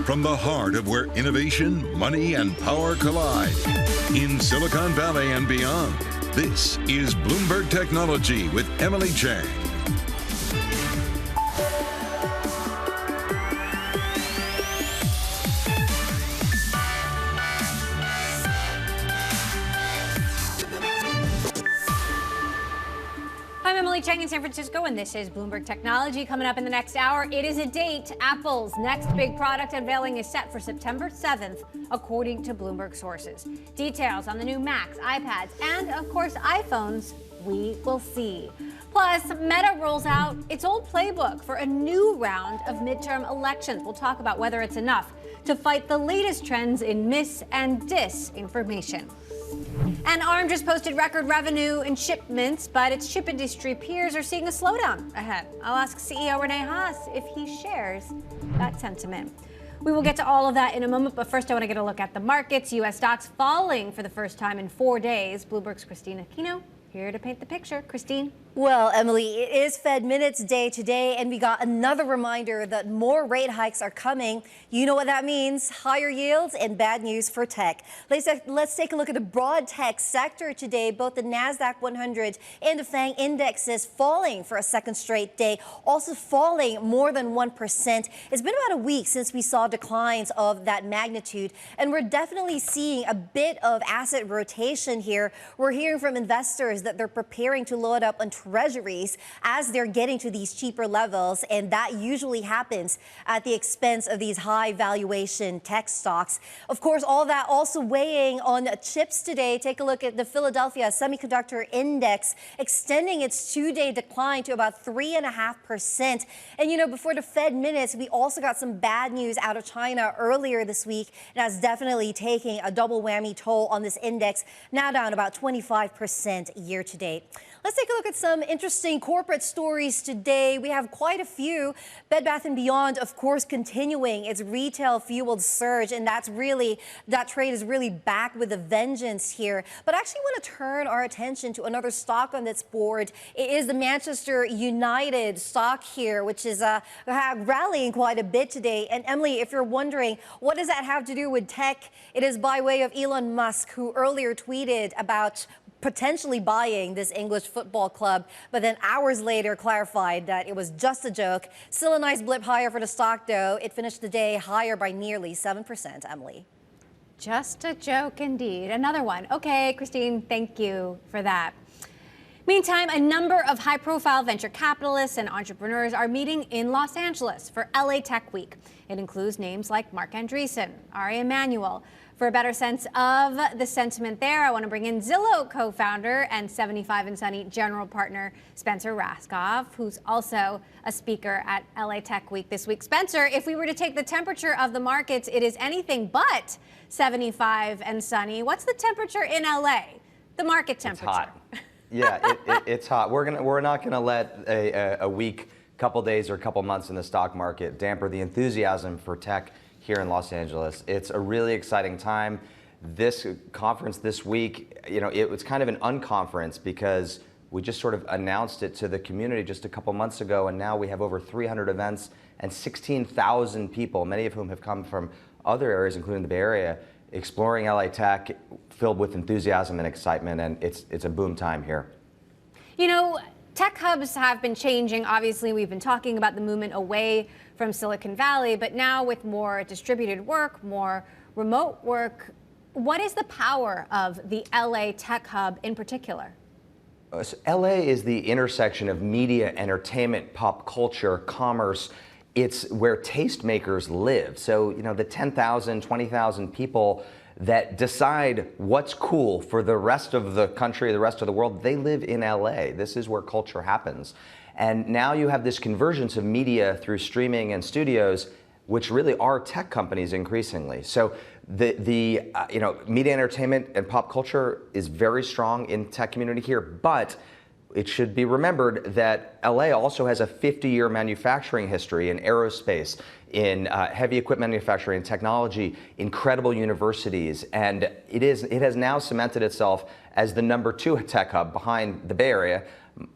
from the heart of where innovation, money, and power collide. In Silicon Valley and beyond, this is Bloomberg Technology with Emily Chang. I'm Emily Chang in San Francisco, and this is Bloomberg Technology. Coming up in the next hour, it is a date. Apple's next big product unveiling is set for September 7th, according to Bloomberg sources. Details on the new Macs, iPads, and, of course, iPhones, we will see. Plus, Meta rolls out its old playbook for a new round of midterm elections. We'll talk about whether it's enough to fight the latest trends in mis- and disinformation. And ARM just posted record revenue and shipments, but its chip industry peers are seeing a slowdown ahead. I'll ask CEO Rene Haas if he shares that sentiment. We will get to all of that in a moment, but first I want to get a look at the markets. U.S. stocks falling for the first time in 4 days. Bloomberg's Christina Aquino here to paint the picture. Christine? Well, Emily, it is Fed Minutes Day today, and we got another reminder that more rate hikes are coming. You know what that means: higher yields and bad news for tech. Let's take a look at the broad tech sector today. Both the NASDAQ 100 and the FANG indexes falling for a second straight day, also falling more than 1%. It's been about a week since we saw declines of that magnitude, and we're definitely seeing a bit of asset rotation here. We're hearing from investors that they're preparing to load up on treasuries as they're getting to these cheaper levels, and that usually happens at the expense of these high valuation tech stocks. Of course, all that also weighing on chips today. Take a look at the Philadelphia Semiconductor Index extending its 2-day decline to about 3.5%. And you know, before the Fed minutes, we also got some bad news out of China earlier this week, and that's definitely taking a double whammy toll on this index, now down about 25% year to date. Let's take a look at some interesting corporate stories today. We have quite a few. Bed Bath & Beyond, of course, continuing its retail-fueled surge, and that trade is really back with a vengeance here. But I actually want to turn our attention to another stock on this board. It is the Manchester United stock here, which is rallying quite a bit today. And Emily, if you're wondering, what does that have to do with tech? It is by way of Elon Musk, who earlier tweeted about potentially buying this English football club, but then hours later clarified that it was just a joke. Still a nice blip higher for the stock, though. It finished the day higher by nearly 7%, Emily. Just a joke indeed. Another one. Okay, Christine, thank you for that. Meantime, a number of high-profile venture capitalists and entrepreneurs are meeting in Los Angeles for LA Tech Week. It includes names like Mark Andreessen, Ari Emanuel. For a better sense of the sentiment there, I want to bring in ZILLOW co-founder and 75 & Sunny general partner Spencer Raskoff, who's also a speaker at LA Tech Week this week. Spencer, if we were to take the temperature of the markets, it is anything but 75 and sunny. What's the temperature in LA? The market temperature. It's hot. Yeah, it's hot. We're not going to let a week, couple days, or a couple months in the stock market damper the enthusiasm for tech here in Los Angeles. It's a really exciting time. This conference this week, you know, it was kind of an unconference because we just sort of announced it to the community just a couple months ago, and now we have over 300 events and 16,000 people, many of whom have come from other areas, including the Bay Area, exploring LA Tech, filled with enthusiasm and excitement, and it's a boom time here. You know, tech hubs have been changing. Obviously, we've been talking about the movement away from Silicon Valley, but now with more distributed work, more remote work, what is the power of the LA Tech Hub in particular? So LA is the intersection of media, entertainment, pop culture, commerce. It's where tastemakers live. So, you know, the 10,000, 20,000 people that decide what's cool for the rest of the country, the rest of the world, they live in LA. This is where culture happens. And now you have this convergence of media through streaming and studios, which really are tech companies increasingly. So the media, entertainment, and pop culture is very strong in tech community here, but it should be remembered that LA also has a 50-year manufacturing history in aerospace, in heavy equipment manufacturing and technology, incredible universities, and it has now cemented itself as the #2 tech hub behind the Bay Area.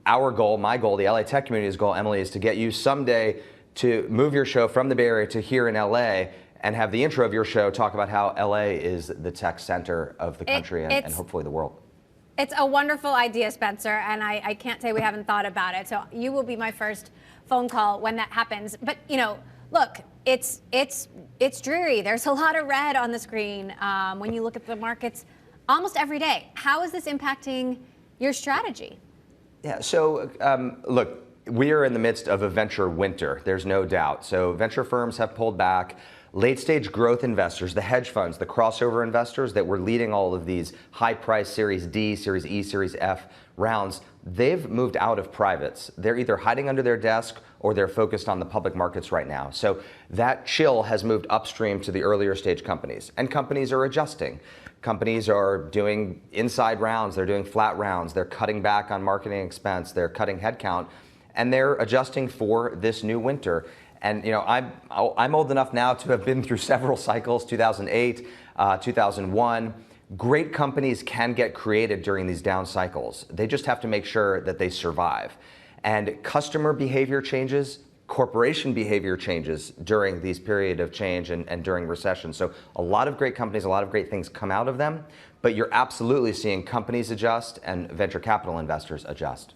Our goal, my goal, the LA tech community's goal, Emily, is to get you someday to move your show from the Bay Area to here in LA and have the intro of your show talk about how LA is the tech center of the country and hopefully the world. It's a wonderful idea, Spencer, and I can't say we haven't thought about it. So you will be my first phone call when that happens. But look, it's dreary. There's a lot of red on the screen when you look at the markets almost every day. How is this impacting your strategy? Yeah. So look, we are in the midst of a venture winter. There's no doubt. So venture firms have pulled back. Late-stage growth investors, the hedge funds, the crossover investors that were leading all of these high-priced Series D, Series E, Series F rounds, they've moved out of privates. They're either hiding under their desk or they're focused on the public markets right now. So that chill has moved upstream to the earlier stage companies, and companies are adjusting. Companies are doing inside rounds, they're doing flat rounds, they're cutting back on marketing expense, they're cutting headcount, and they're adjusting for this new winter. And I'm old enough now to have been through several cycles, 2008, 2001. Great companies can get created during these down cycles. They just have to make sure that they survive. And customer behavior changes, corporation behavior changes during these period of change and during recession. So a lot of great companies, a lot of great things come out of them, but you're absolutely seeing companies adjust and venture capital investors adjust.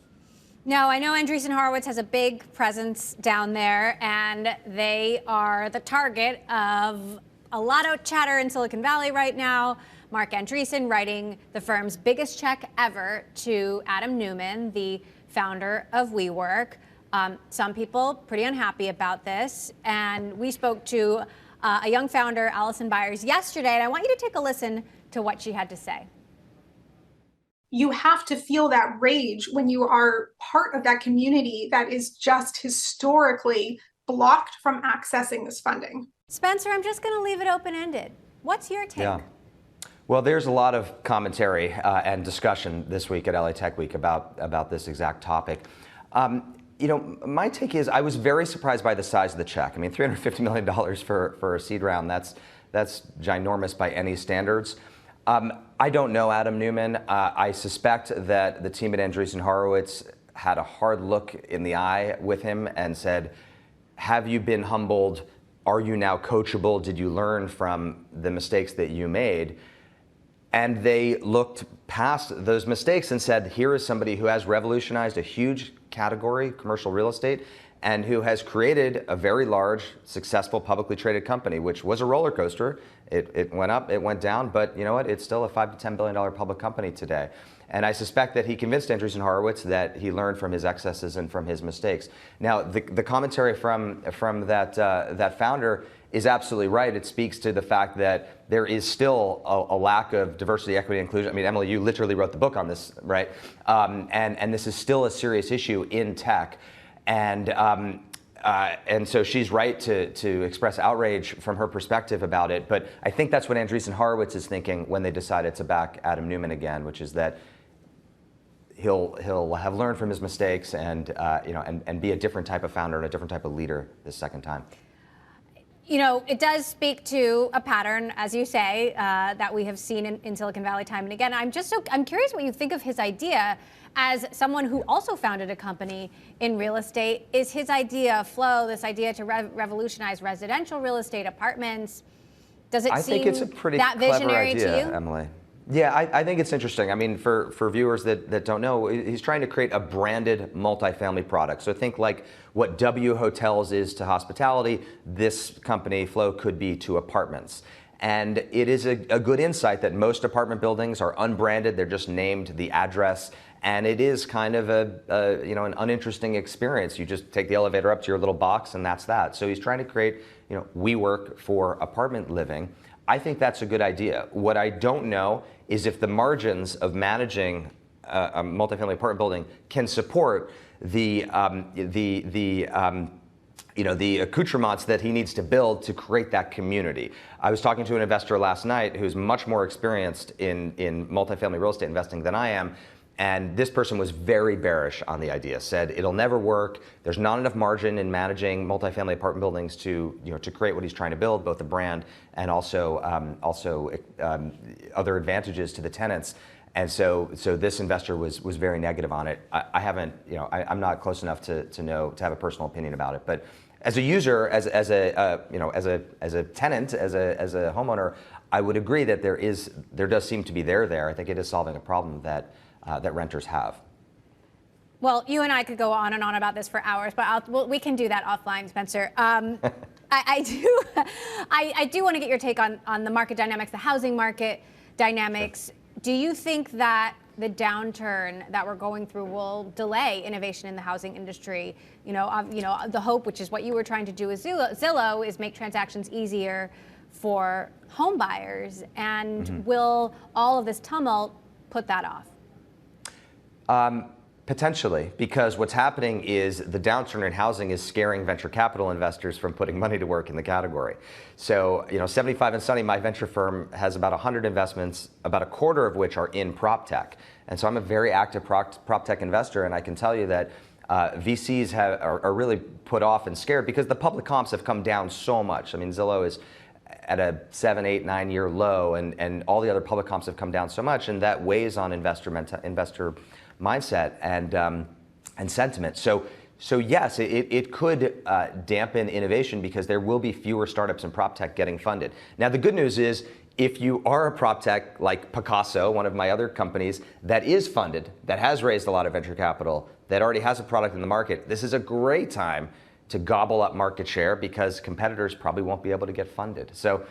Now, I know Andreessen Horowitz has a big presence down there, and they are the target of a lot of chatter in Silicon Valley right now. Mark Andreessen writing the firm's biggest check ever to Adam Neumann, the founder of WeWork. Some people pretty unhappy about this, and we spoke to a young founder, Allison Byers, yesterday, and I want you to take a listen to what she had to say. You have to feel that rage when you are part of that community that is just historically blocked from accessing this funding. Spencer, I'm just going to leave it open-ended. What's your take? Yeah. Well, there's a lot of commentary and discussion this week at LA Tech Week about this exact topic. My take is I was very surprised by the size of the check. I mean, $350 million for a seed round, that's ginormous by any standards. I don't know Adam Neumann. I suspect that the team at Andreessen Horowitz had a hard look in the eye with him and said, have you been humbled? Are you now coachable? Did you learn from the mistakes that you made? And they looked past those mistakes and said, here is somebody who has revolutionized a huge category, commercial real estate, and who has created a very large, successful, publicly traded company, which was a roller coaster. It went up, it went down, but you know what? It's still a $5 to $10 billion public company today. And I suspect that he convinced Andreessen Horowitz that he learned from his excesses and from his mistakes. Now, the commentary from that founder is absolutely right. It speaks to the fact that there is still a lack of diversity, equity, inclusion. I mean, Emily, you literally wrote the book on this, right? And this is still a serious issue in tech. And so she's right to express outrage from her perspective about it. But I think that's what Andreessen Horowitz is thinking when they decided to back Adam Neumann again, which is that he'll have learned from his mistakes and be a different type of founder and a different type of leader this second time. It does speak to a pattern, as you say, that we have seen in Silicon Valley time and again. I'm curious what you think of his idea as someone who also founded a company in real estate. Is his idea, Flow, this idea to revolutionize residential real estate, apartments, does it seem think it's a pretty that clever visionary idea, to you? Emily? Yeah, I think it's interesting. I mean, for viewers that don't know, he's trying to create a branded multifamily product. So think like what W Hotels is to hospitality, this company, Flow, could be to apartments. And it is a good insight that most apartment buildings are unbranded. They're just named the address. And it is kind of an uninteresting experience. You just take the elevator up to your little box and that's that. So he's trying to create, WeWork for apartment living. I think that's a good idea. What I don't know is if the margins of managing a multifamily apartment building can support the accoutrements that he needs to build to create that community. I was talking to an investor last night who's much more experienced in multifamily real estate investing than I am. And this person was very bearish on the idea, said it'll never work. There's not enough margin in managing multifamily apartment buildings to create what he's trying to build, both the brand and also other advantages to the tenants. And so this investor was very negative on it. I'm not close enough to have a personal opinion about it. But as a user, as a tenant, as a homeowner, I would agree that there does seem to be there. I think it is solving a problem that renters have. Well, you and I could go on and on about this for hours, but we can do that offline, Spencer. I do want to get your take on the market dynamics, the housing market dynamics. Sure. Do you think that the downturn that we're going through will delay innovation in the housing industry? The hope, which is what you were trying to do with ZILLOW, is make transactions easier for home buyers. And will all of this tumult put that off? Potentially, because what's happening is the downturn in housing is scaring venture capital investors from putting money to work in the category. So, 75 and Sunny, my venture firm, has about 100 investments, about a quarter of which are in prop tech. And so I'm a very active prop tech investor, and I can tell you that VCs are really put off and scared because the public comps have come down so much. I mean, ZILLOW is at a 7, 8, 9-year low, and all the other public comps have come down so much, and that weighs on investor mindset and sentiment. So yes, it could dampen innovation because there will be fewer startups in prop tech getting funded. Now, the good news is, if you are a prop tech like Picasso, one of my other companies that is funded, that has raised a lot of venture capital, that already has a product in the market, this is a great time to gobble up market share because competitors probably won't be able to get funded. So,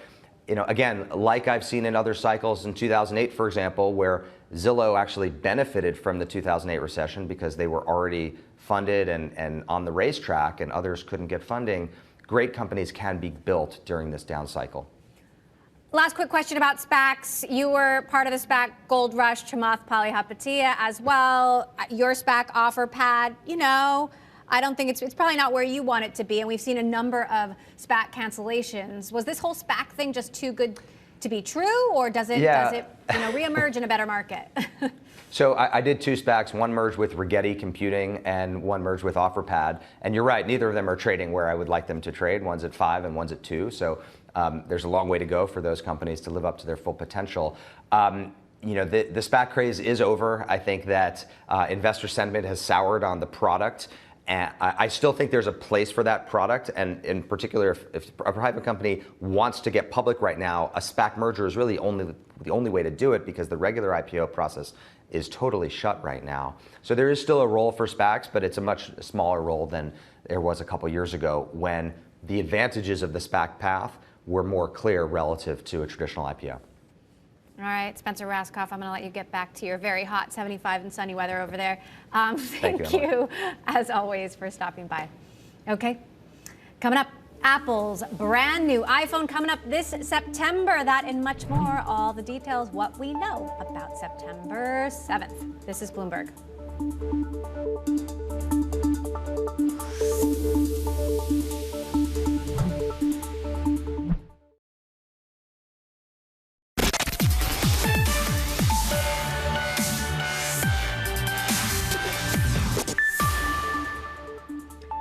again, like I've seen in other cycles in 2008, for example, where ZILLOW actually benefited from the 2008 recession because they were already funded and on the racetrack and others couldn't get funding, great companies can be built during this down cycle. Last quick question about SPACs. You were part of the SPAC Gold Rush, Chamath Palihapitiya as well. Your SPAC OfferPad, I don't think it's probably not where you want it to be, and we've seen a number of SPAC cancellations. Was this whole SPAC thing just too good to be true, or does it reemerge in a better market? So I did 2 SPACs. One merged with Rigetti Computing and one merged with OfferPad. And you're right, neither of them are trading where I would like them to trade. One's at 5 and one's at 2. So there's a long way to go for those companies to live up to their full potential. The SPAC craze is over. I think that investor sentiment has soured on the product. And I still think there's a place for that product, and in particular, if a private company wants to get public right now, a SPAC merger is really the only way to do it because the regular IPO process is totally shut right now. So there is still a role for SPACs, but it's a much smaller role than there was a couple years ago when the advantages of the SPAC path were more clear relative to a traditional IPO. All right, Spencer Rascoff, I'm going to let you get back to your very hot 75 and sunny weather over there. Thank you, as always, for stopping by. Okay, coming up, Apple's brand new iPhone coming up this September. That and much more, all the details, what we know about September 7th. This is Bloomberg.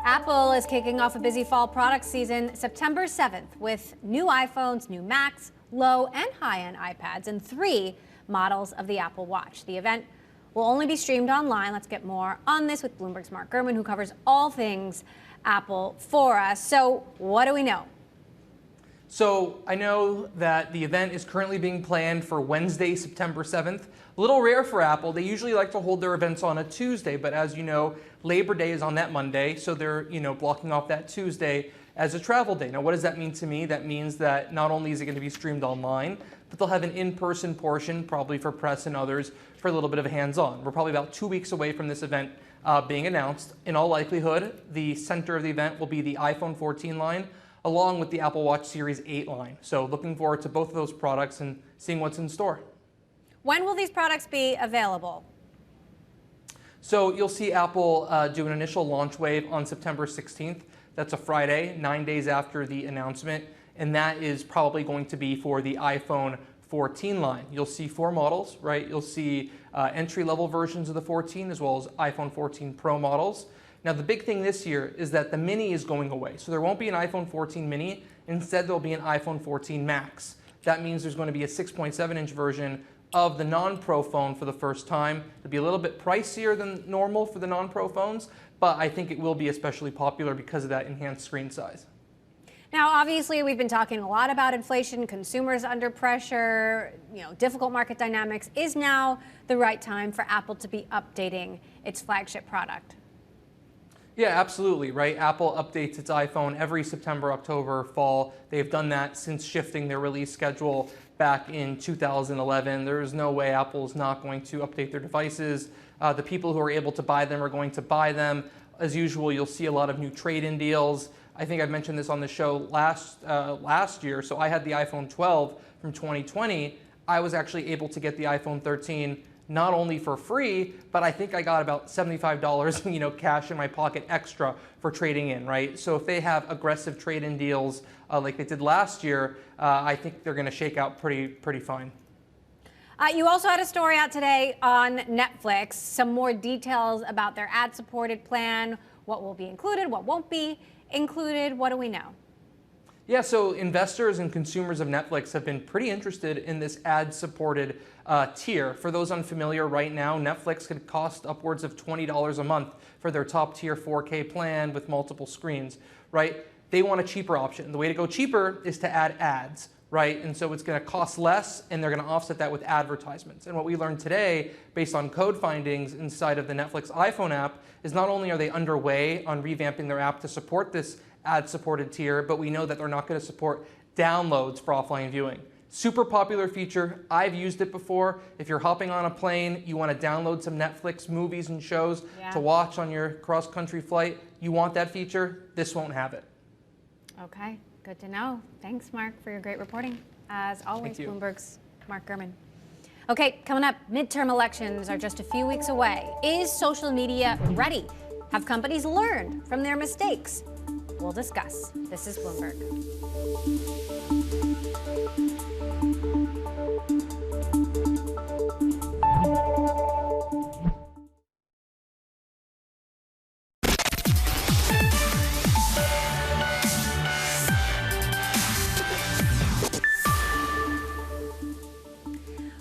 Apple is kicking off a busy fall product season September 7th with new iPhones, new Macs, low and high-end iPads, and 3 models of the Apple Watch. The event will only be streamed online. Let's get more on this with Bloomberg's Mark Gurman, who covers all things Apple for us. So what do we know? So I know that the event is currently being planned for Wednesday, September 7th. A little rare for Apple. They usually like to hold their events on a Tuesday, but as you know, Labor Day is on that Monday, so they're blocking off that Tuesday as a travel day. Now, what does that mean to me? That means that not only is it going to be streamed online, but they'll have an in-person portion, probably for press and others, for a little bit of hands-on. We're probably about 2 weeks away from this event being announced. In all likelihood, the center of the event will be the iPhone 14 line, along with the Apple Watch Series 8 line. So looking forward to both of those products and seeing what's in store. When will these products be available? So you'll see Apple do an initial launch wave on September 16th. That's a Friday, 9 days after the announcement. And that is probably going to be for the iPhone 14 line. You'll see 4 models, right? You'll see entry-level versions of the 14 as well as iPhone 14 Pro models. Now, the big thing this year is that the Mini is going away. So there won't be an iPhone 14 Mini. Instead, there'll be an iPhone 14 Max. That means there's going to be a 6.7-inch version of the non-Pro phone for the first time. It'll be a little bit pricier than normal for the non-Pro phones, but I think it will be especially popular because of that enhanced screen size. Now, obviously, we've been talking a lot about inflation, consumers under pressure, difficult market dynamics. Is now the right time for Apple to be updating its flagship product? Yeah, absolutely, right? Apple updates its iPhone every September, October, fall. They've done that since shifting their release schedule back in 2011. There's no way Apple's not going to update their devices. The people who are able to buy them are going to buy them. As usual, you'll see a lot of new trade-in deals. I think I've mentioned this on the show last year. So I had the iPhone 12 from 2020. I was actually able to get the iPhone 13 not only for free, but I think I got about $75, cash in my pocket extra for trading in, right? So if they have aggressive trade-in deals like they did last year, I think they're going to shake out pretty fine. You also had a story out today on Netflix, some more details about their ad-supported plan, what will be included, what won't be included. What do we know? Yeah, so investors and consumers of Netflix have been pretty interested in this ad-supported tier. For those unfamiliar, right now, Netflix could cost upwards of $20 a month for their top tier 4K plan with multiple screens, right? They want a cheaper option. The way to go cheaper is to add ads, right? And so it's going to cost less, and they're going to offset that with advertisements. And what we learned today, based on code findings inside of the Netflix iPhone app, is not only are they underway on revamping their app to support this ad-supported tier, but we know that they're not going to support downloads for offline viewing. Super popular feature. I've used it before. If you're hopping on a plane, you want to download some Netflix movies and shows to watch on your cross-country flight, you want that feature, this won't have it. Okay, good to know. Thanks, Mark, for your great reporting. As always, Bloomberg's Mark Gurman. Okay, coming up, midterm elections are just a few weeks away. Is social media ready? Have companies learned from their mistakes? We'll discuss. This is Bloomberg.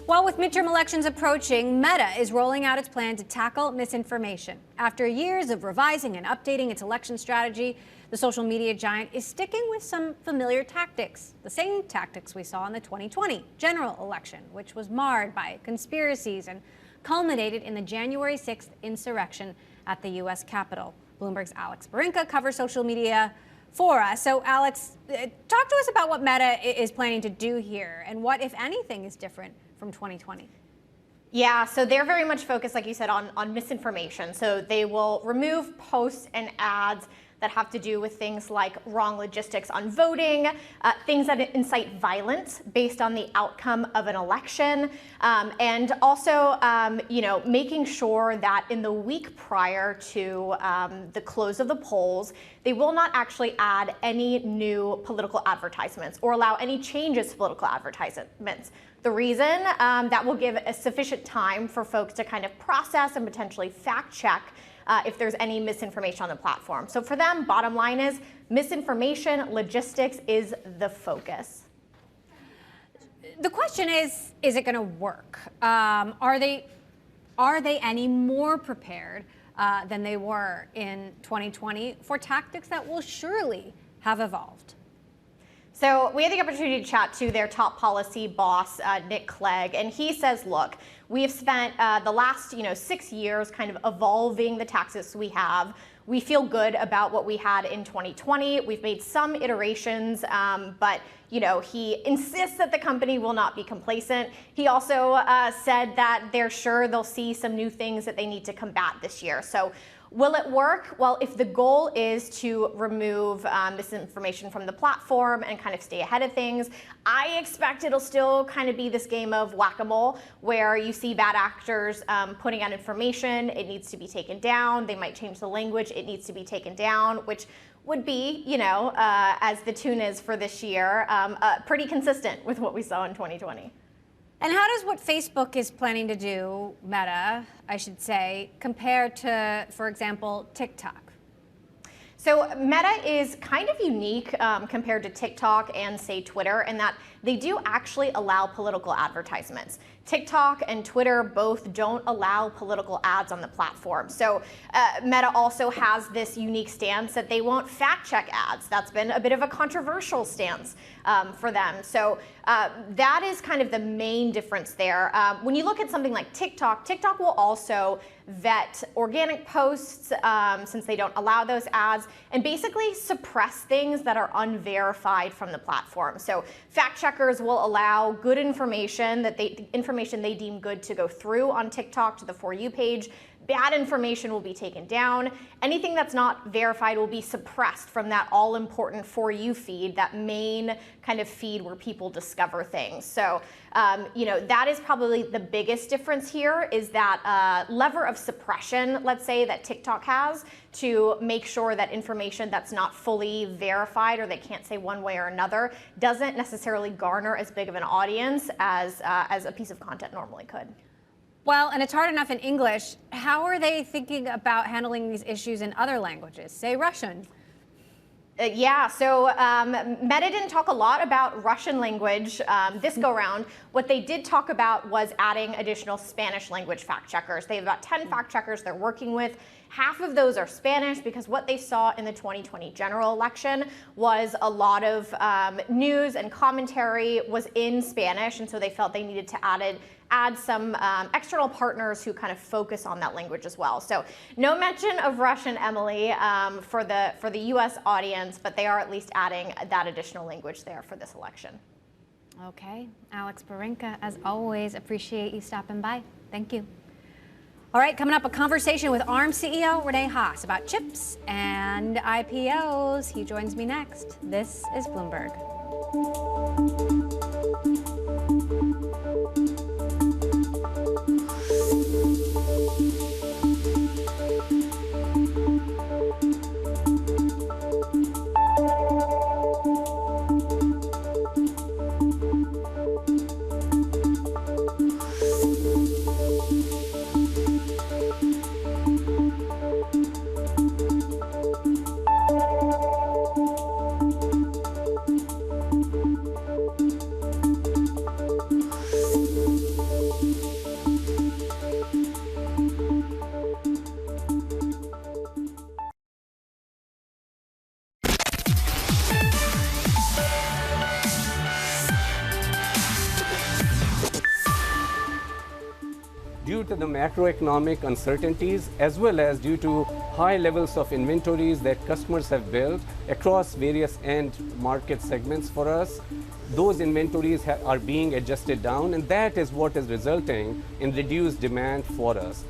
Well, with midterm elections approaching, Meta is rolling out its plan to tackle misinformation. After years of revising and updating its election strategy, the social media giant is sticking with some familiar tactics, the same tactics we saw in the 2020 general election, which was marred by conspiracies and culminated in the January 6th insurrection at the U.S. Capitol. Bloomberg's Alex Barinka covers social media for us. So, Alex, talk to us about what Meta is planning to do here and what, if anything, is different from 2020. Yeah, so they're very much focused, like you said, on misinformation. So they will remove posts and ads that have to do with things like wrong logistics on voting, things that incite violence based on the outcome of an election, and also, making sure that in the week prior to the close of the polls, they will not actually add any new political advertisements or allow any changes to political advertisements. The reason that will give a sufficient time for folks to kind of process and potentially fact check if there's any misinformation on the platform. So for them, bottom line is misinformation, logistics is the focus. The question is it going to work? Are they any more prepared than they were in 2020 for tactics that will surely have evolved? So we had the opportunity to chat to their top policy boss, Nick Clegg, and he says, look, we have spent the last 6 years kind of evolving the tactics we have. We feel good about what we had in 2020. We've made some iterations, but he insists that the company will not be complacent. He also said that they're sure they'll see some new things that they need to combat this year. So will it work? Well, if the goal is to remove misinformation from the platform and kind of stay ahead of things, I expect it'll still kind of be this game of whack-a-mole where you see bad actors putting out information, it needs to be taken down. They might change the language, it needs to be taken down, which would be, as the tune is for this year, pretty consistent with what we saw in 2020. And how does what Facebook is planning to do, Meta, I should say, compare to, for example, TikTok? So Meta is kind of unique compared to TikTok and, say, Twitter in that they do actually allow political advertisements. TikTok and Twitter both don't allow political ads on the platform. So Meta also has this unique stance that they won't fact check ads. That's been a bit of a controversial stance for them. So that is kind of the main difference there. When you look at something like TikTok, TikTok will also vet organic posts since they don't allow those ads, and basically suppress things that are unverified from the platform. So fact checkers will allow good information information they deem good to go through on TikTok to the For You page. Bad information will be taken down. Anything that's not verified will be suppressed from that all-important For You feed, that main kind of feed where people discover things. So, that is probably the biggest difference here, is that lever of suppression, let's say, that TikTok has to make sure that information that's not fully verified or they can't say one way or another doesn't necessarily garner as big of an audience as a piece of content normally could. Well, and it's hard enough in English. How are they thinking about handling these issues in other languages, say Russian? So Meta didn't talk a lot about Russian language this go round. What they did talk about was adding additional Spanish language fact checkers. They have about 10 fact checkers they're working with. Half of those are Spanish because what they saw in the 2020 general election was a lot of news and commentary was in Spanish, and so they felt they needed to add some external partners who kind of focus on that language as well. So no mention of Russian, Emily, for the U.S. audience, but they are at least adding that additional language there for this election. Okay, Alex Barinka, as always, appreciate you stopping by. Thank you. All right, coming up, a conversation with ARM CEO Rene Haas about chips and IPOs. He joins me next. This is Bloomberg. Due to the macroeconomic uncertainties, as well as due to high levels of inventories that customers have built across various end market segments for us, those inventories are being adjusted down, and that is what is resulting in reduced demand for us.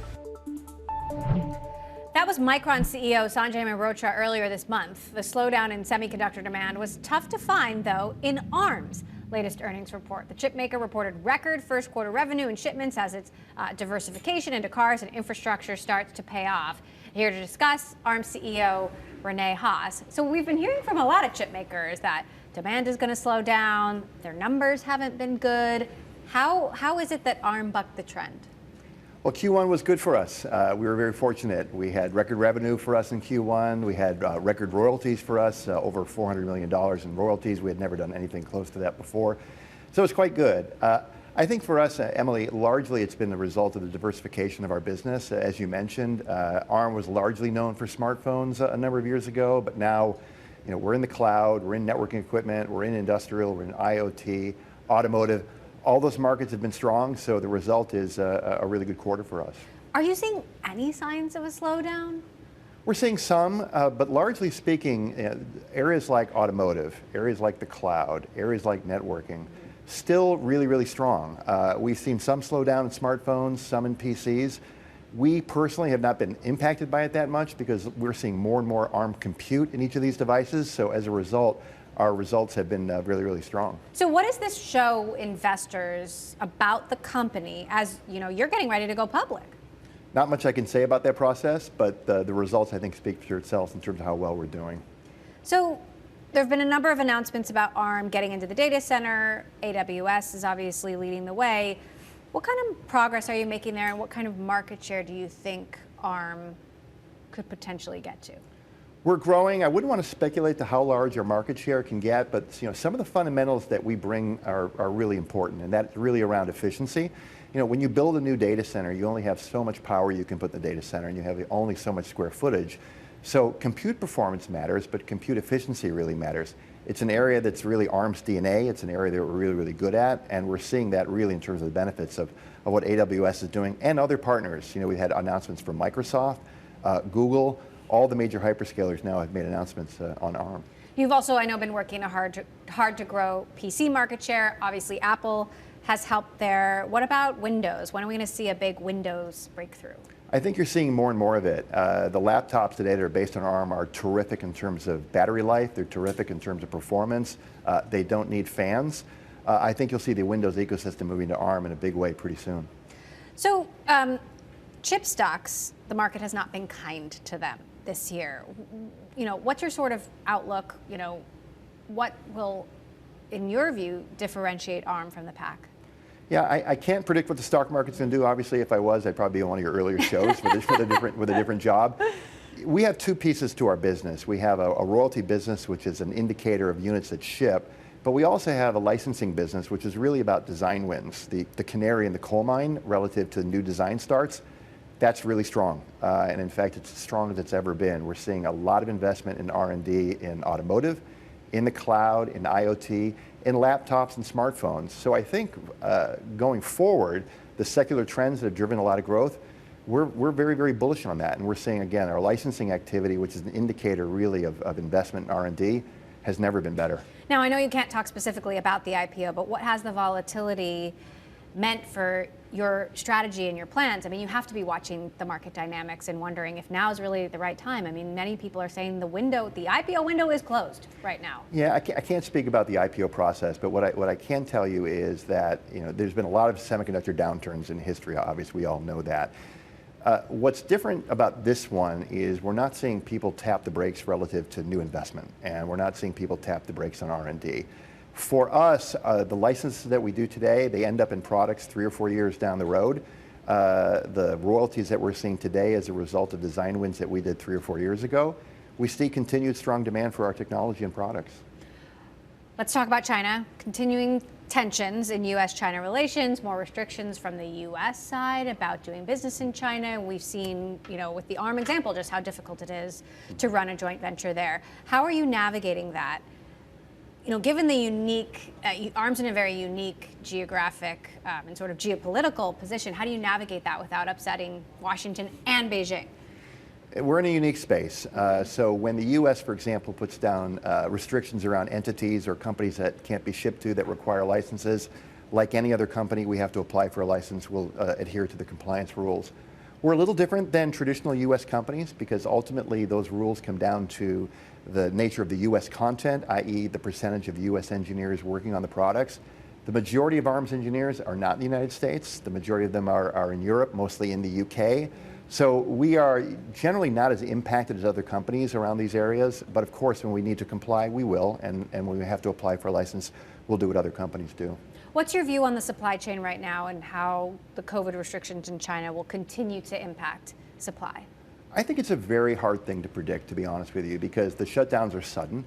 That was Micron CEO Sanjay Mehrotra earlier this month. The slowdown in semiconductor demand was tough to find, though, in ARM's latest earnings report. The chipmaker reported record first quarter revenue and shipments as its diversification into cars and infrastructure starts to pay off. Here to discuss, ARM CEO Rene Haas. So we've been hearing from a lot of chipmakers that demand is going to slow down, their numbers haven't been good. How is it that ARM bucked the trend? Well, Q1 was good for us. We were very fortunate. We had record revenue for us in Q1. We had record royalties for us, over $400 million in royalties. We had never done anything close to that before. So it's quite good. I think for us, Emily, largely it's been the result of the diversification of our business. As you mentioned, ARM was largely known for smartphones a number of years ago, but now we're in the cloud, we're in networking equipment, we're in industrial, we're in IoT, automotive. All those markets have been strong, so the result is a really good quarter for us. Are you seeing any signs of a slowdown? We're seeing some, but largely speaking, areas like automotive, areas like the cloud, areas like networking, still really, really strong. We've seen some slowdown in smartphones, some in PCs. We personally have not been impacted by it that much because we're seeing more and more ARM compute in each of these devices, so as a result, our results have been really, really strong. So what does this show investors about the company as you're getting ready to go public? Not much I can say about that process, but the results I think speak for itself in terms of how well we're doing. So there have been a number of announcements about ARM getting into the data center. AWS is obviously leading the way. What kind of progress are you making there, and what kind of market share do you think ARM could potentially get to? We're growing. I wouldn't want to speculate to how large our market share can get, but some of the fundamentals that we bring are really important, and that's really around efficiency. You know, when you build a new data center, you only have so much power you can put in the data center, and you have only so much square footage. So compute performance matters, but compute efficiency really matters. It's an area that's really ARM's DNA. It's an area that we're really, really good at, and we're seeing that really in terms of the benefits of what AWS is doing and other partners. You know, we've had announcements from Microsoft, Google, all the major hyperscalers now have made announcements on ARM. You've also, I know, been working hard to grow PC market share. Obviously, Apple has helped there. What about Windows? When are we going to see a big Windows breakthrough? I think you're seeing more and more of it. The laptops today that are based on ARM are terrific in terms of battery life. They're terrific in terms of performance. They don't need fans. I think you'll see the Windows ecosystem moving to ARM in a big way pretty soon. So, chip stocks, the market has not been kind to them this year. You know, what's your sort of outlook? You know, what will, in your view, differentiate ARM from the pack? Yeah, I can't predict what the stock market's going to do. Obviously, if I was, I'd probably be on one of your earlier shows with a different job. We have two pieces to our business. We have a royalty business, which is an indicator of units that ship, but we also have a licensing business, which is really about design wins, the canary in the coal mine relative to new design starts. That's really strong, and in fact, it's as strong as it's ever been. We're seeing a lot of investment in R&D in automotive, in the cloud, in IoT, in laptops and smartphones. So I think going forward, the secular trends that have driven a lot of growth, we're very, very bullish on that. And we're seeing, again, our licensing activity, which is an indicator really of investment in R&D, has never been better. Now, I know you can't talk specifically about the IPO, but what has the volatility meant for your strategy and your plans? I mean, you have to be watching the market dynamics and wondering if now is really the right time. I mean, many people are saying the IPO window is closed right now. Yeah, I can't speak about the IPO process, but what I can tell you is that, you know, there's been a lot of semiconductor downturns in history. Obviously, we all know that. What's different about this one is we're not seeing people tap the brakes relative to new investment, and we're not seeing people tap the brakes on R&D. For us, the licenses that we do today, they end up in products 3 or 4 years down the road. The royalties that we're seeing today as a result of design wins that we did 3 or 4 years ago, we see continued strong demand for our technology and products. Let's talk about China. Continuing tensions in U.S.-China relations, more restrictions from the U.S. side about doing business in China. We've seen, you know, with the ARM example, just how difficult it is to run a joint venture there. How are you navigating that? You know, given the unique, ARM's in a very unique geographic and sort of geopolitical position, how do you navigate that without upsetting Washington and Beijing? We're in a unique space. So when the U.S., for example, puts down restrictions around entities or companies that can't be shipped to that require licenses, like any other company, we have to apply for a license. We'll adhere to the compliance rules. We're a little different than traditional U.S. companies because ultimately those rules come down to the nature of the U.S. content, i.e. the percentage of U.S. engineers working on the products. The majority of ARM's engineers are not in the United States. The majority of them are in Europe, mostly in the UK. So we are generally not as impacted as other companies around these areas. But of course, when we need to comply, we will. And when we have to apply for a license, we'll do what other companies do. What's your view on the supply chain right now and how the COVID restrictions in China will continue to impact supply? I think it's a very hard thing to predict, to be honest with you, because the shutdowns are sudden.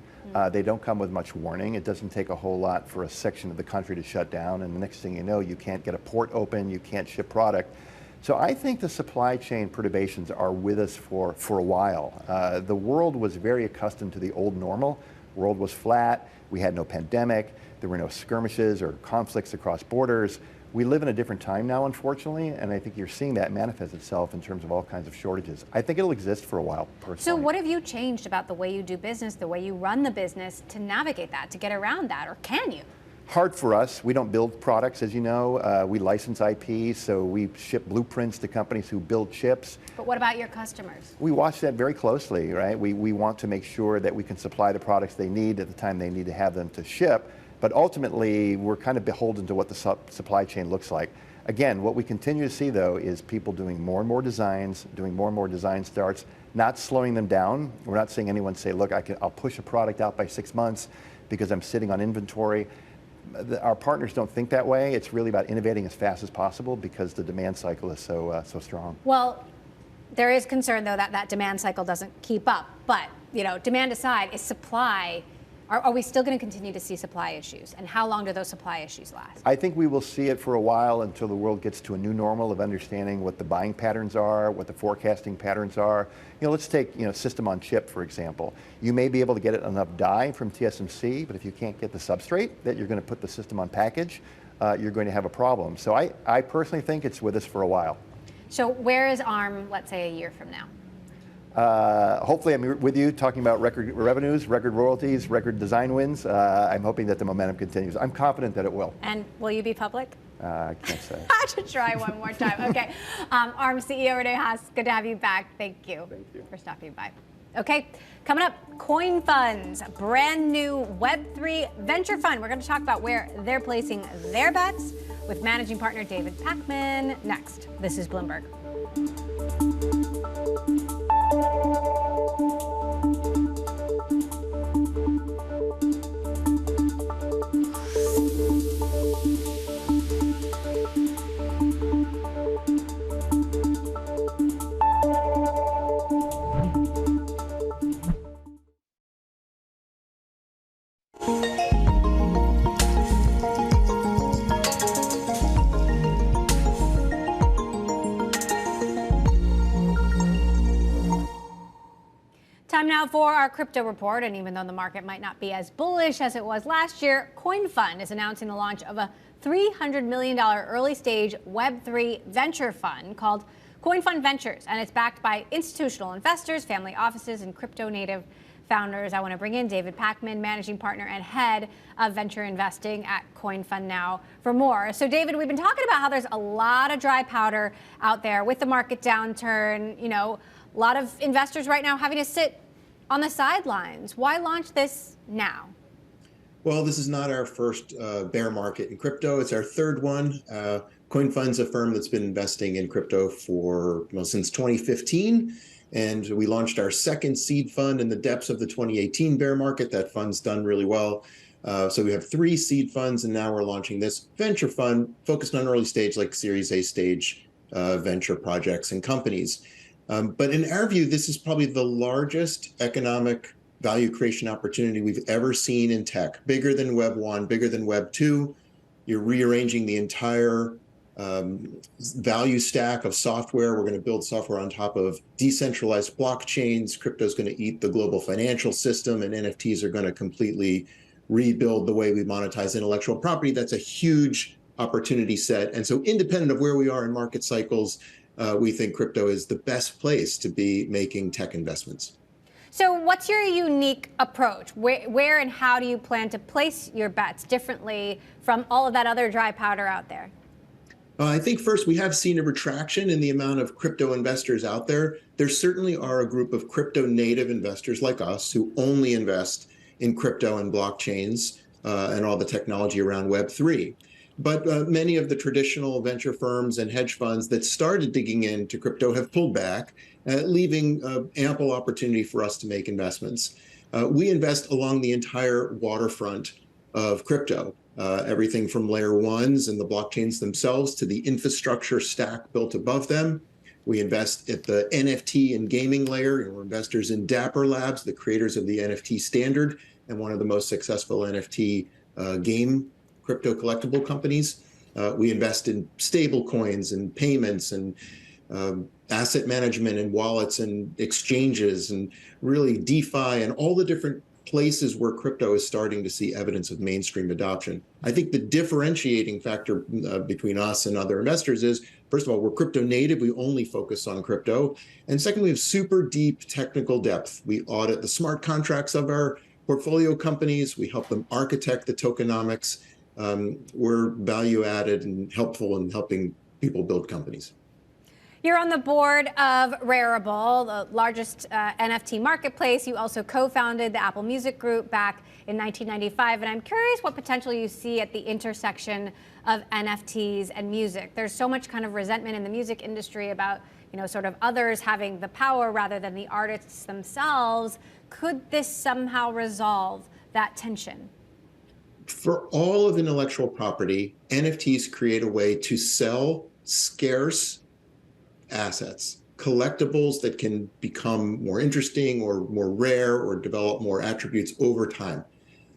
They don't come with much warning. It doesn't take a whole lot for a section of the country to shut down, and the next thing you know, you can't get a port open, you can't ship product. So I think the supply chain perturbations are with us for a while. The world was very accustomed to the old normal. The world was flat, we had no pandemic, there were no skirmishes or conflicts across borders. We live in a different time now, unfortunately, and I think you're seeing that manifest itself in terms of all kinds of shortages. I think it'll exist for a while, personally. So what have you changed about the way you do business, the way you run the business to navigate that, to get around that, or can you? Hard for us. We don't build products, as you know. We license IP, so we ship blueprints to companies who build chips. But what about your customers? We watch that very closely, right? We want to make sure that we can supply the products they need at the time they need to have them to ship. But ultimately, we're kind of beholden to what the supply chain looks like. Again, what we continue to see, though, is people doing more and more designs, doing more and more design starts, not slowing them down. We're not seeing anyone say, look, I'll push a product out by 6 months because I'm sitting on inventory. Our partners don't think that way. It's really about innovating as fast as possible because the demand cycle is so strong. Well, there is concern, though, that that demand cycle doesn't keep up. But, you know, demand aside, is supply... Are we still going to continue to see supply issues? And how long do those supply issues last? I think we will see it for a while until the world gets to a new normal of understanding what the buying patterns are, what the forecasting patterns are. Let's take, system on chip, for example. You may be able to get it enough die from TSMC, but if you can't get the substrate that you're going to put the system on package, you're going to have a problem. So I personally think it's with us for a while. So where is ARM, let's say, a year from now? Hopefully I'm with you talking about record revenues, record royalties, record design wins. I'm hoping that the momentum continues. I'm confident that it will. And will you be public? I can't say. I should try one more time. Okay. ARM CEO Renee Haas, good to have you back. Thank you. Thank you for stopping by. Okay, coming up, Coin Funds, brand new Web3 venture fund. We're going to talk about where they're placing their bets with managing partner David Pakman next. This is Bloomberg. Time now for our crypto report, and even though the market might not be as bullish as it was last year, Coin Fund is announcing the launch of a $300 million early-stage Web3 venture fund called Coin Fund Ventures, and it's backed by institutional investors, family offices, and crypto-native founders. I want to bring in David Pakman, managing partner and head of venture investing at Coin Fund now for more. So David, we've been talking about how there's a lot of dry powder out there with the market downturn, a lot of investors right now having to sit on the sidelines. Why launch this now? Well, this is not our first bear market in crypto. It's our third one. Coin Fund's a firm that's been investing in crypto since 2015. And we launched our second seed fund in the depths of the 2018 bear market. That fund's done really well. So we have 3 seed funds, and now we're launching this venture fund focused on early stage, like Series A stage venture projects and companies. But in our view, this is probably the largest economic value creation opportunity we've ever seen in tech. Bigger than Web 1, bigger than Web 2. You're rearranging the entire value stack of software. We're going to build software on top of decentralized blockchains. Crypto is going to eat the global financial system, and NFTs are going to completely rebuild the way we monetize intellectual property. That's a huge opportunity set. And so independent of where we are in market cycles, we think crypto is the best place to be making tech investments. So what's your unique approach? Where and how do you plan to place your bets differently from all of that other dry powder out there? I think first, we have seen a retraction in the amount of crypto investors out there. There certainly are a group of crypto native investors like us who only invest in crypto and blockchains and all the technology around Web3. But many of the traditional venture firms and hedge funds that started digging into crypto have pulled back, leaving ample opportunity for us to make investments. We invest along the entire waterfront of crypto, everything from layer 1s and the blockchains themselves to the infrastructure stack built above them. We invest at the NFT and gaming layer. We're investors in Dapper Labs, the creators of the NFT standard, and one of the most successful NFT game crypto collectible companies. We invest in stable coins and payments and asset management and wallets and exchanges and really DeFi and all the different places where crypto is starting to see evidence of mainstream adoption. I think the differentiating factor between us and other investors is, first of all, we're crypto native. We only focus on crypto. And second, we have super deep technical depth. We audit the smart contracts of our portfolio companies. We help them architect the tokenomics. We're value added and helpful in helping people build companies. You're on the board of Rarible, the largest NFT marketplace. You also co-founded the Apple Music Group back in 1995. And I'm curious what potential you see at the intersection of NFTs and music. There's so much kind of resentment in the music industry about, sort of others having the power rather than the artists themselves. Could this somehow resolve that tension? For all of intellectual property, NFTs create a way to sell scarce assets, collectibles that can become more interesting or more rare or develop more attributes over time.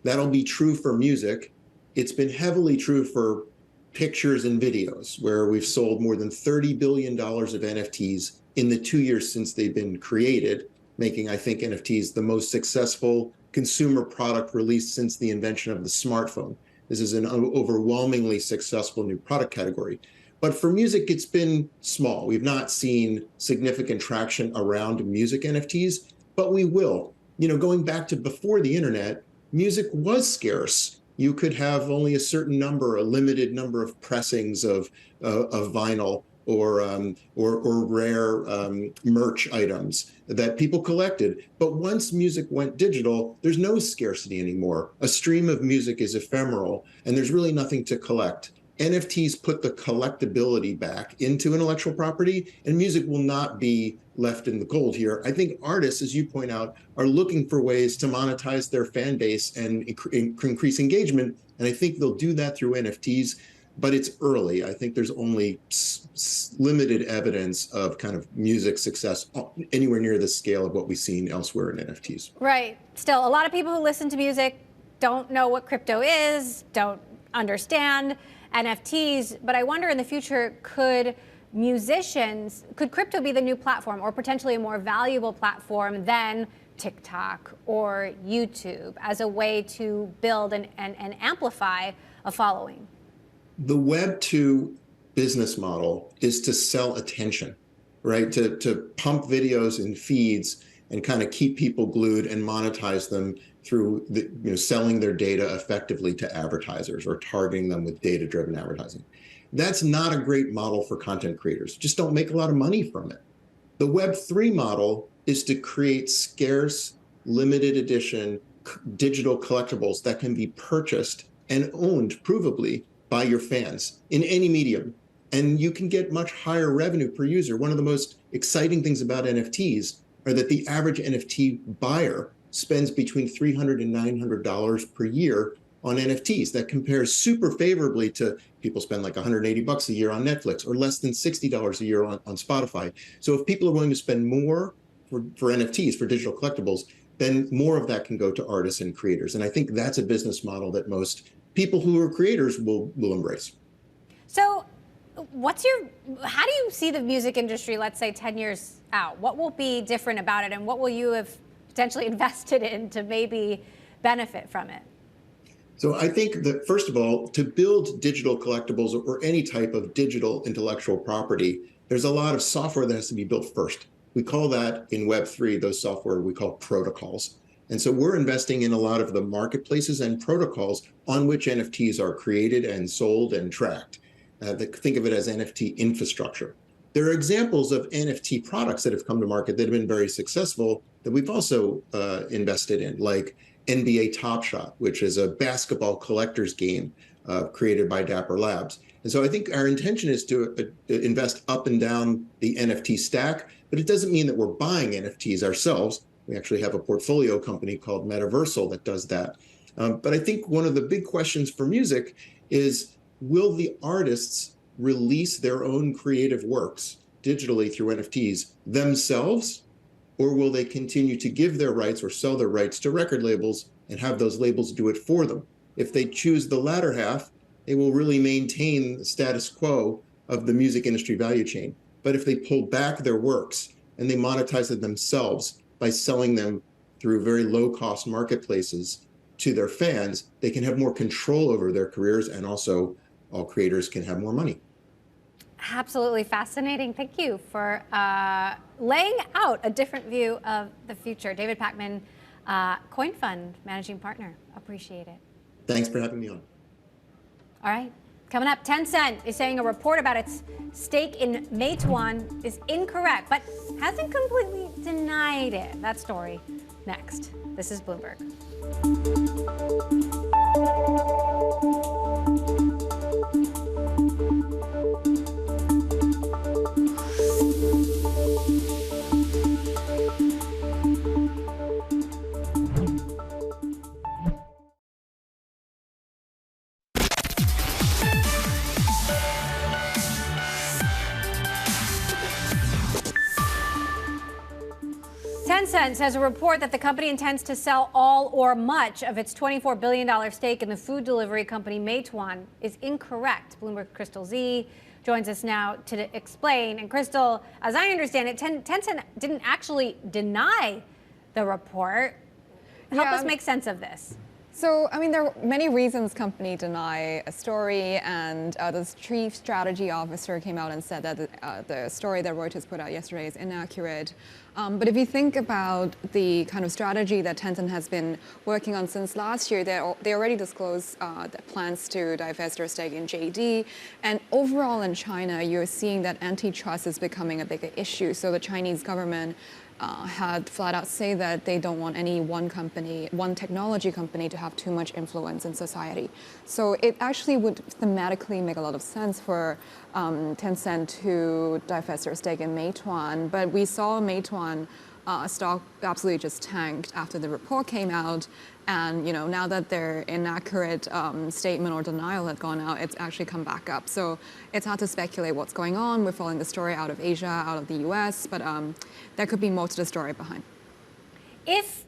That'll be true for music. It's been heavily true for pictures and videos, where we've sold more than $30 billion of NFTs in the 2 years since they've been created, making, I think, NFTs the most successful consumer product released since the invention of the smartphone. This is an overwhelmingly successful new product category. But for music, it's been small. We've not seen significant traction around music NFTs, but we will. You know, going back to before the internet, music was scarce. You could have only a certain number, a limited number of pressings of vinyl or rare merch items that people collected. But once music went digital, there's no scarcity anymore. A stream of music is ephemeral, and there's really nothing to collect. NFTs put the collectability back into intellectual property, and music will not be left in the cold here. I think artists, as you point out, are looking for ways to monetize their fan base and increase engagement. And I think they'll do that through NFTs, but it's early. I think there's only limited evidence of kind of music success anywhere near the scale of what we've seen elsewhere in NFTs. Right. Still, a lot of people who listen to music don't know what crypto is, don't understand NFTs, but I wonder in the future, could crypto be the new platform, or potentially a more valuable platform than TikTok or YouTube, as a way to build and amplify a following? The Web 2 business model is to sell attention, right? To pump videos in feeds and kind of keep people glued and monetize them through selling their data effectively to advertisers or targeting them with data-driven advertising. That's not a great model for content creators. Just don't make a lot of money from it. The Web3 model is to create scarce, limited edition digital collectibles that can be purchased and owned provably by your fans in any medium. And you can get much higher revenue per user. One of the most exciting things about NFTs are that the average NFT buyer spends between $300 and $900 per year on NFTs. That compares super favorably to people spend like $180 a year on Netflix, or less than $60 a year on Spotify. So if people are willing to spend more for NFTs, for digital collectibles, then more of that can go to artists and creators. And I think that's a business model that most people who are creators will embrace. So how do you see the music industry, let's say 10 years out? What will be different about it, and what will you have potentially invested in to maybe benefit from it? So I think that, first of all, to build digital collectibles or any type of digital intellectual property, there's a lot of software that has to be built first. We call that in Web3, those software we call protocols. And so we're investing in a lot of the marketplaces and protocols on which NFTs are created and sold and tracked. Think of it as NFT infrastructure. There are examples of NFT products that have come to market that have been very successful that we've also invested in, like NBA Top Shot, which is a basketball collector's game created by Dapper Labs. And so I think our intention is to invest up and down the NFT stack, but it doesn't mean that we're buying NFTs ourselves. We actually have a portfolio company called Metaversal that does that. But I think one of the big questions for music is, will the artists release their own creative works digitally through NFTs themselves? Or will they continue to give their rights or sell their rights to record labels and have those labels do it for them? If they choose the latter half, they will really maintain the status quo of the music industry value chain. But if they pull back their works and they monetize it themselves by selling them through very low-cost marketplaces to their fans, they can have more control over their careers, and also all creators can have more money. Absolutely fascinating. Thank you for laying out a different view of the future. David Pakman, Coin Fund Managing Partner. Appreciate it. Thanks for having me on. All right. Coming up, Tencent is saying a report about its stake in Meituan is incorrect, but hasn't completely denied it. That story next. This is Bloomberg. Tencent says a report that the company intends to sell all or much of its $24 billion stake in the food delivery company Meituan is incorrect. Bloomberg Crystal Z joins us now to explain. And Crystal, as I understand it, Tencent didn't actually deny the report. Help us make sense of this. So, I mean, there are many reasons company deny a story, and the chief strategy officer came out and said that the story that Reuters put out yesterday is inaccurate. But if you think about the kind of strategy that Tencent has been working on since last year, they already disclosed plans to divest their stake in JD. And overall in China, you're seeing that antitrust is becoming a bigger issue. So the Chinese government had flat out say that they don't want any one technology company to have too much influence in society. So it actually would thematically make a lot of sense for Tencent to divest their stake in Meituan. But we saw Meituan stock absolutely just tanked after the report came out. And now that their inaccurate statement or denial had gone out, it's actually come back up. So it's hard to speculate what's going on. We're following the story out of Asia, out of the US, but there could be more to the story behind. If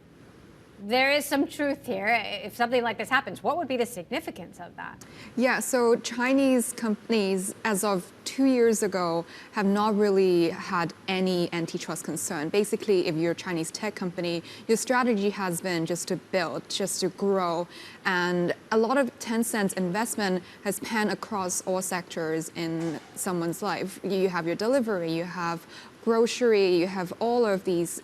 there is some truth here, if something like this happens, what would be the significance of that? Yeah, so Chinese companies, as of 2 years ago, have not really had any antitrust concern. Basically, if you're a Chinese tech company, your strategy has been just to build, just to grow. And a lot of Tencent's investment has panned across all sectors in someone's life. You have your delivery, you have grocery, you have all of these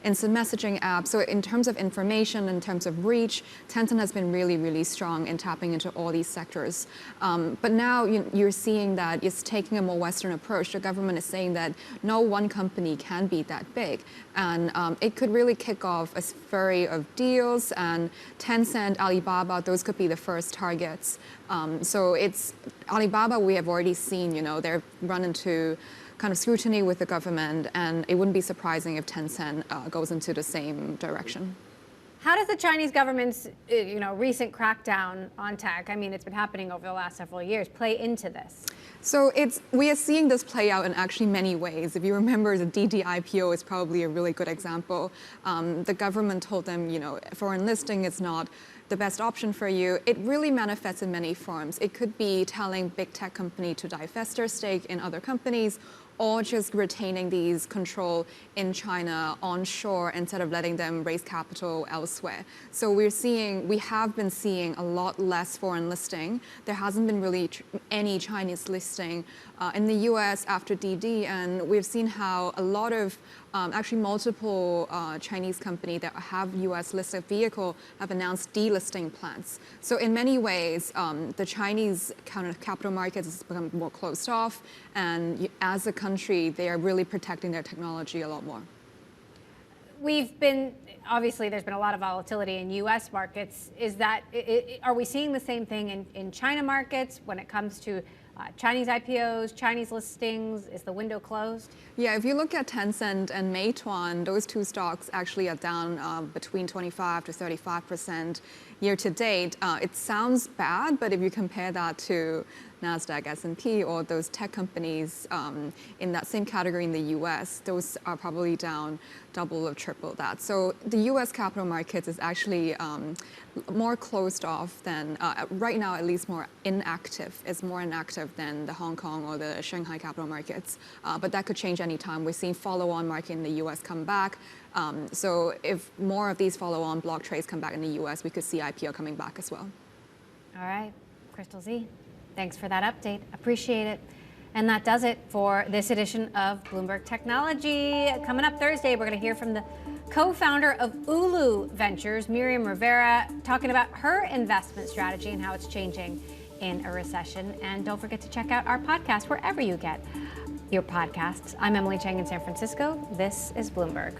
instant messaging apps. So in terms of information, in terms of reach, Tencent has been really, really strong in tapping into all these sectors. But now you're seeing that it's taking a more Western approach. The government is saying that no one company can be that big. And it could really kick off a flurry of deals, and Tencent, Alibaba, those could be the first targets. So it's Alibaba, we have already seen, they've run into kind of scrutiny with the government, and it wouldn't be surprising if Tencent goes into the same direction. How does the Chinese government's recent crackdown on tech, I mean, it's been happening over the last several years, play into this? So we are seeing this play out in actually many ways. If you remember, the DD IPO is probably a really good example. The government told them, foreign listing is not the best option for you. It really manifests in many forms. It could be telling big tech company to divest their stake in other companies, or just retaining these control in China onshore instead of letting them raise capital elsewhere. So we have been seeing a lot less foreign listing. There hasn't been really any Chinese listing in the US after DD, and we've seen how a lot of actually multiple Chinese companies that have US listed vehicle have announced delisting plans. So in many ways, the Chinese kind of capital markets has become more closed off, and as a country, they are really protecting their technology a lot more. Obviously there's been a lot of volatility in US markets. Are we seeing the same thing in China markets when it comes to Chinese IPOs, Chinese listings? Is the window closed? Yeah, if you look at Tencent and Meituan, those two stocks actually are down between 25 to 35% year to date. It sounds bad, but if you compare that to NASDAQ, S&P, or those tech companies in that same category in the US, those are probably down double or triple that. So the US capital markets is actually more closed off than, right now at least more inactive. It's more inactive than the Hong Kong or the Shanghai capital markets. But that could change any time. We're seeing follow-on market in the US come back. So if more of these follow-on block trades come back in the US, we could see IPO coming back as well. All right, Crystal Z, thanks for that update. Appreciate it. And that does it for this edition of Bloomberg Technology. Coming up Thursday, we're going to hear from the co-founder of Ulu Ventures, Miriam Rivera, talking about her investment strategy and how it's changing in a recession. And don't forget to check out our podcast wherever you get your podcasts. I'm Emily Chang in San Francisco. This is Bloomberg.